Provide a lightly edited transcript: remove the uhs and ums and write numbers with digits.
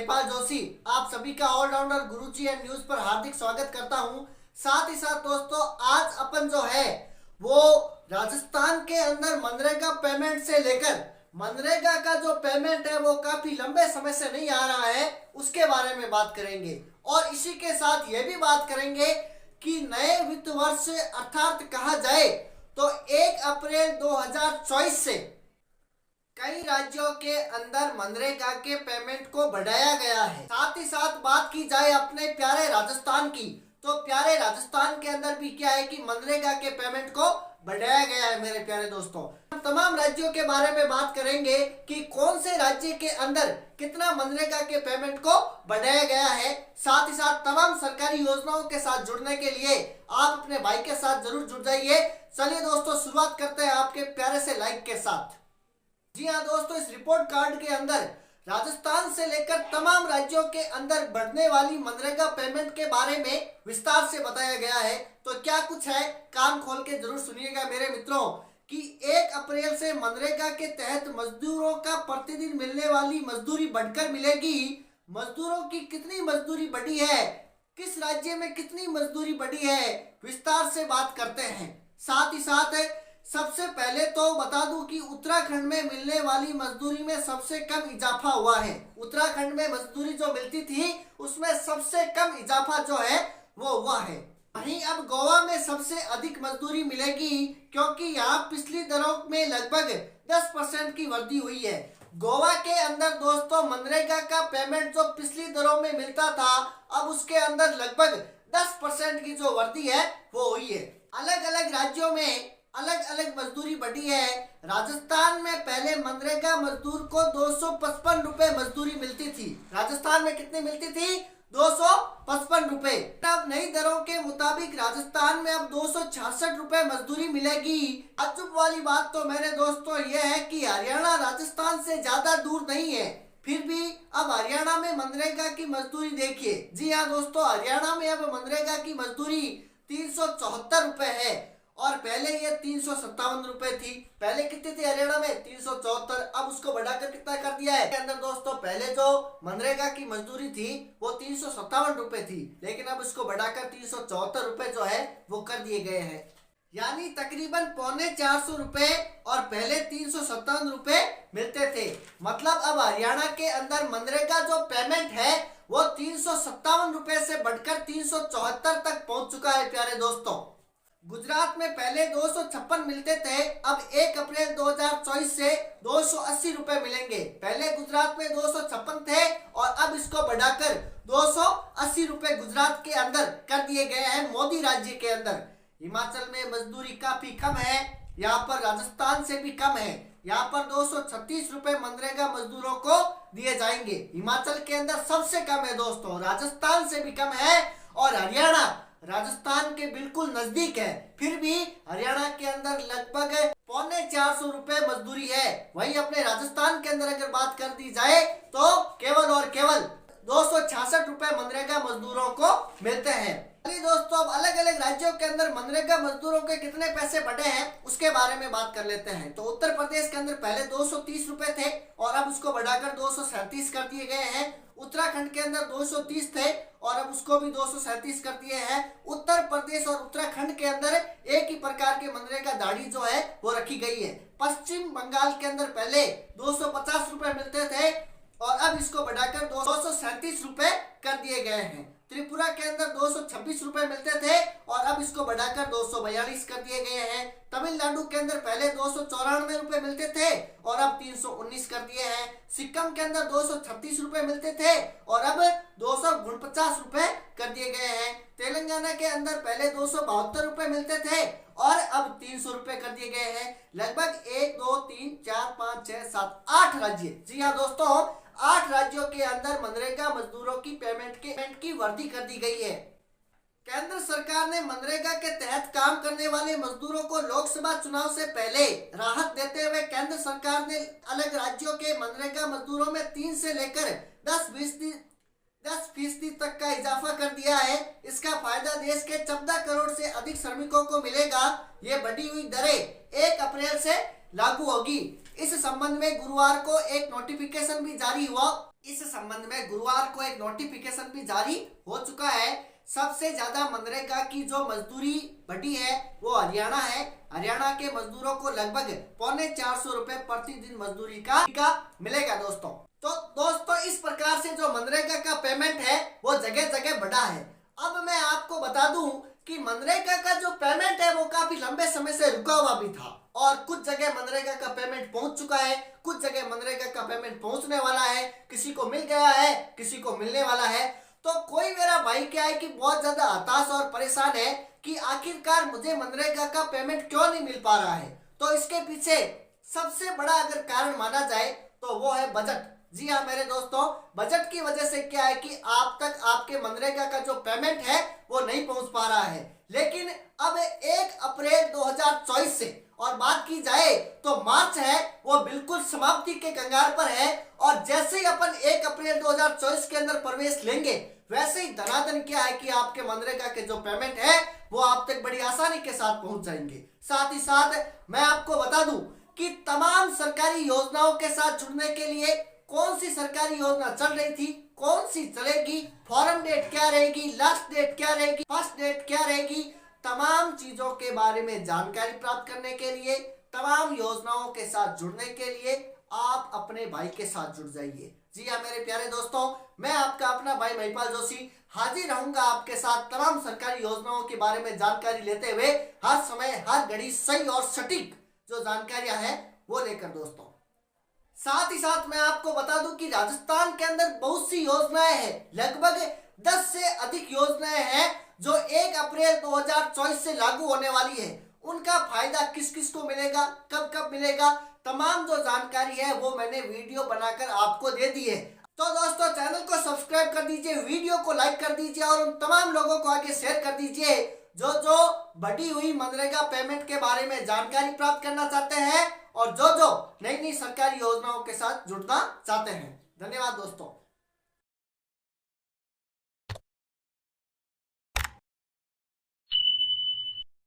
जयपाल जोशी आप सभी का ऑलराउंडर गुरुजी एंड न्यूज पर हार्दिक स्वागत करता हूं। साथ ही साथ दोस्तों आज अपन जो है वो राजस्थान के अंदर मनरेगा पेमेंट से लेकर मनरेगा का जो पेमेंट है वो काफी लंबे समय से नहीं आ रहा है उसके बारे में बात करेंगे। और इसी के साथ ये भी बात करेंगे कि नए वित्त वर्ष अर्थात कहा जाए तो 1 अप्रैल 2024 से कई राज्यों के अंदर मनरेगा के पेमेंट को बढ़ाया गया है। साथ ही साथ बात की जाए अपने प्यारे राजस्थान की, तो प्यारे राजस्थान के अंदर भी क्या है कि मनरेगा के पेमेंट को बढ़ाया गया है। मेरे प्यारे दोस्तों, हम तमाम राज्यों के बारे में बात करेंगे कि कौन से राज्य के अंदर कितना मनरेगा के पेमेंट को बढ़ाया गया है। साथ ही साथ तमाम सरकारी योजनाओं के साथ जुड़ने के लिए आप अपने भाई के साथ जरूर जुड़ जाइए। चलिए दोस्तों, शुरुआत करते हैं आपके प्यारे से लाइक के साथ। जी हाँ दोस्तों, इस रिपोर्ट कार्ड के अंदर राजस्थान से लेकर तमाम राज्यों के अंदर बढ़ने वाली मनरेगा पेमेंट के बारे में विस्तार से बताया गया है। तो क्या कुछ है, कान खोल के जरूर सुनिएगा मेरे मित्रों। कि 1 अप्रैल से मनरेगा के तहत मजदूरों का प्रतिदिन मिलने वाली मजदूरी बढ़कर मिलेगी। मजदूरों की कितनी मजदूरी बढ़ी है, किस राज्य में कितनी मजदूरी बढ़ी है, विस्तार से बात करते हैं। साथ ही साथ सबसे पहले तो बता दूं कि उत्तराखंड में मिलने वाली मजदूरी में सबसे कम इजाफा हुआ है। उत्तराखंड में मजदूरी जो मिलती थी उसमें सबसे कम इजाफा जो है वो हुआ है। वहीं अब गोवा में सबसे अधिक मजदूरी मिलेगी क्योंकि यहाँ पिछली दरों में लगभग 10% की वृद्धि हुई है। गोवा के अंदर दोस्तों मनरेगा का पेमेंट जो पिछली दरों में मिलता था अब उसके अंदर लगभग 10% की जो वृद्धि है वो हुई है। अलग अलग राज्यों में अलग अलग मजदूरी बढ़ी है। राजस्थान में पहले मनरेगा मजदूर को 255 रुपए मजदूरी मिलती थी। राजस्थान में कितनी मिलती थी? 255 रुपए। अब नई दरों के मुताबिक राजस्थान में अब 266 रुपए मजदूरी मिलेगी। ताज्जुब वाली बात तो मेरे दोस्तों यह है कि हरियाणा राजस्थान से ज्यादा दूर नहीं है, फिर भी अब हरियाणा में मनरेगा की मजदूरी देखिए। जी हाँ दोस्तों, हरियाणा में अब मनरेगा की मजदूरी 374 रुपए है और पहले ये 357 रुपए थी। पहले कितनी थी हरियाणा में? 374। अब उसको बढ़ाकर कितना कर दिया है? अंदर दोस्तों पहले जो मनरेगा की मजदूरी थी वो 357 रुपए थी, लेकिन अब इसको बढ़ाकर 374 रुपए जो है वो कर दिए गए हैं, यानी तकरीबन 325 रुपए और पहले 357 रुपए मिलते थे। मतलब अब हरियाणा के अंदर मनरेगा जो पेमेंट है वो 357 रुपए से बढ़कर 374 तक पहुंच चुका है प्यारे दोस्तों। गुजरात में पहले 256 मिलते थे, अब 1 अप्रैल 2024 से 280 रुपए मिलेंगे। पहले गुजरात में 256 थे और अब इसको बढ़ाकर 280 रुपए गुजरात के अंदर कर दिए गए हैं, मोदी राज्य के अंदर। हिमाचल में मजदूरी काफी कम है, यहाँ पर राजस्थान से भी कम है। यहाँ पर 236 रुपए मनरेगा मजदूरों को दिए जाएंगे। हिमाचल के अंदर सबसे कम है दोस्तों, राजस्थान से भी कम है और हरियाणा राजस्थान के बिल्कुल नजदीक है, फिर भी हरियाणा के अंदर लगभग 450 रुपए मजदूरी है। वहीं अपने राजस्थान के अंदर अगर बात कर दी जाए तो केवल और केवल 266 रुपए मनरेगा मजदूरों को मिलते हैं। दोस्तों अब अलग अलग राज्यों के अंदर मनरेगा मजदूरों के कितने पैसे बढ़े हैं उसके बारे में बात कर लेते हैं। तो उत्तर प्रदेश के अंदर पहले 230 रुपए थे और अब उसको बढ़ाकर 237 कर दिए गए हैं। उत्तराखंड के अंदर 230 थे और अब उसको भी 237 कर दिए हैं। उत्तर प्रदेश और उत्तराखंड के अंदर एक ही प्रकार के मनरेगा दाढ़ी जो है वो रखी गई है। पश्चिम बंगाल के अंदर पहले 250 रुपए मिलते थे और अब इसको बढ़ाकर 237 रुपए कर दिए गए हैं। त्रिपुरा के अंदर 226 रुपए मिलते थे और अब इसको बढ़ाकर 242 कर दिए गए हैं। तमिलनाडु के अंदर पहले 294 रुपए मिलते थे और अब 319 कर दिए हैं। सिक्किम के अंदर 236 रुपए मिलते थे और अब 249 रुपए कर दिए गए हैं। तेलंगाना के अंदर पहले 272 रुपए मिलते थे और अब 300 रुपए कर दिए गए हैं। लगभग 1 2 3 4 5 6 7 8 राज्य, जी हाँ दोस्तों, 8 राज्यों के अंदर मनरेगा मजदूरों की पेमेंट की वृद्धि कर दी गई है। केंद्र सरकार ने मनरेगा के तहत काम करने वाले मजदूरों को लोकसभा चुनाव से पहले राहत देते हुए केंद्र सरकार ने अलग राज्यों के मनरेगा मजदूरों में 3 से लेकर 10% तक का इजाफा कर दिया है। इसका फायदा देश के 14 करोड़ से अधिक श्रमिकों को मिलेगा। ये बढ़ी हुई दरें 1 अप्रैल से लागू होगी। इस संबंध में गुरुवार को एक नोटिफिकेशन भी जारी हुआ। इस संबंध में गुरुवार को एक नोटिफिकेशन भी जारी हो चुका है। सबसे ज्यादा मनरेगा की जो मजदूरी बढ़ी है वो हरियाणा है। हरियाणा के मजदूरों को लगभग 450 रुपए प्रतिदिन मजदूरी का मिलेगा दोस्तों। तो दोस्तों इस प्रकार से जो मनरेगा का पेमेंट है वो जगह जगह बढ़ा है। अब मैं आपको बता दूं कि मनरेगा का जो पेमेंट है वो काफी लंबे समय से रुका हुआ भी था और कुछ जगह मनरेगा का पेमेंट पहुंच चुका है, कुछ जगह मनरेगा का पेमेंट पहुंचने वाला है, किसी को मिल गया है, किसी को मिलने वाला है। तो कोई मेरा भाई क्या है कि बहुत ज्यादा हताश और परेशान है कि आखिरकार मुझे मनरेगा का पेमेंट क्यों नहीं मिल पा रहा है। तो इसके पीछे सबसे बड़ा अगर कारण माना जाए तो वो है बजट। जी हाँ मेरे दोस्तों, बजट की वजह से क्या है कि आप तक आपके मनरेगा का जो पेमेंट है वो नहीं पहुंच पा रहा है। लेकिन अब 1 अप्रैल 2024 से और बात की जाए तो मार्च है वो बिल्कुल समाप्ति के कगार पर है और जैसे ही अपन 1 अप्रैल 2024 के अंदर प्रवेश लेंगे वैसे ही धनाधन क्या है कि आपके मनरेगा के जो पेमेंट है वो आप तक बड़ी आसानी के साथ पहुंच जाएंगे। साथ ही साथ मैं आपको बता दूं कि तमाम सरकारी योजनाओं के साथ जुड़ने के लिए कौन सी सरकारी योजना चल रही थी, कौन सी चलेगी, फॉर्म डेट क्या रहेगी, लास्ट डेट क्या रहेगी, फर्स्ट डेट क्या रहेगी, तमाम चीजों के बारे में जानकारी प्राप्त करने के लिए, तमाम योजनाओं के साथ जुड़ने के लिए आप अपने भाई के साथ जुड़ जाइए। जी हाँ मेरे प्यारे दोस्तों, मैं आपका अपना भाई महिपाल जोशी हाजिर रहूंगा आपके साथ तमाम सरकारी योजनाओं के बारे में जानकारी लेते हुए हर समय हर घड़ी सही और सटीक जो जानकारियां हैं वो लेकर दोस्तों। साथ ही साथ मैं आपको बता दूं कि राजस्थान के अंदर बहुत सी योजनाएं हैं, लगभग 10 से अधिक योजनाएं हैं जो 1 अप्रैल 2024 से लागू होने वाली है। उनका फायदा किस किस को मिलेगा, कब कब मिलेगा, तमाम जो जानकारी है वो मैंने वीडियो बनाकर आपको दे दी है। तो दोस्तों चैनल को सब्सक्राइब कर दीजिए, वीडियो को लाइक कर दीजिए और उन तमाम लोगों को आगे शेयर कर दीजिए जो बढ़ी हुई मनरेगा पेमेंट के बारे में जानकारी प्राप्त करना चाहते हैं और जो नई नई सरकारी योजनाओं के साथ जुड़ना चाहते हैं। धन्यवाद दोस्तों।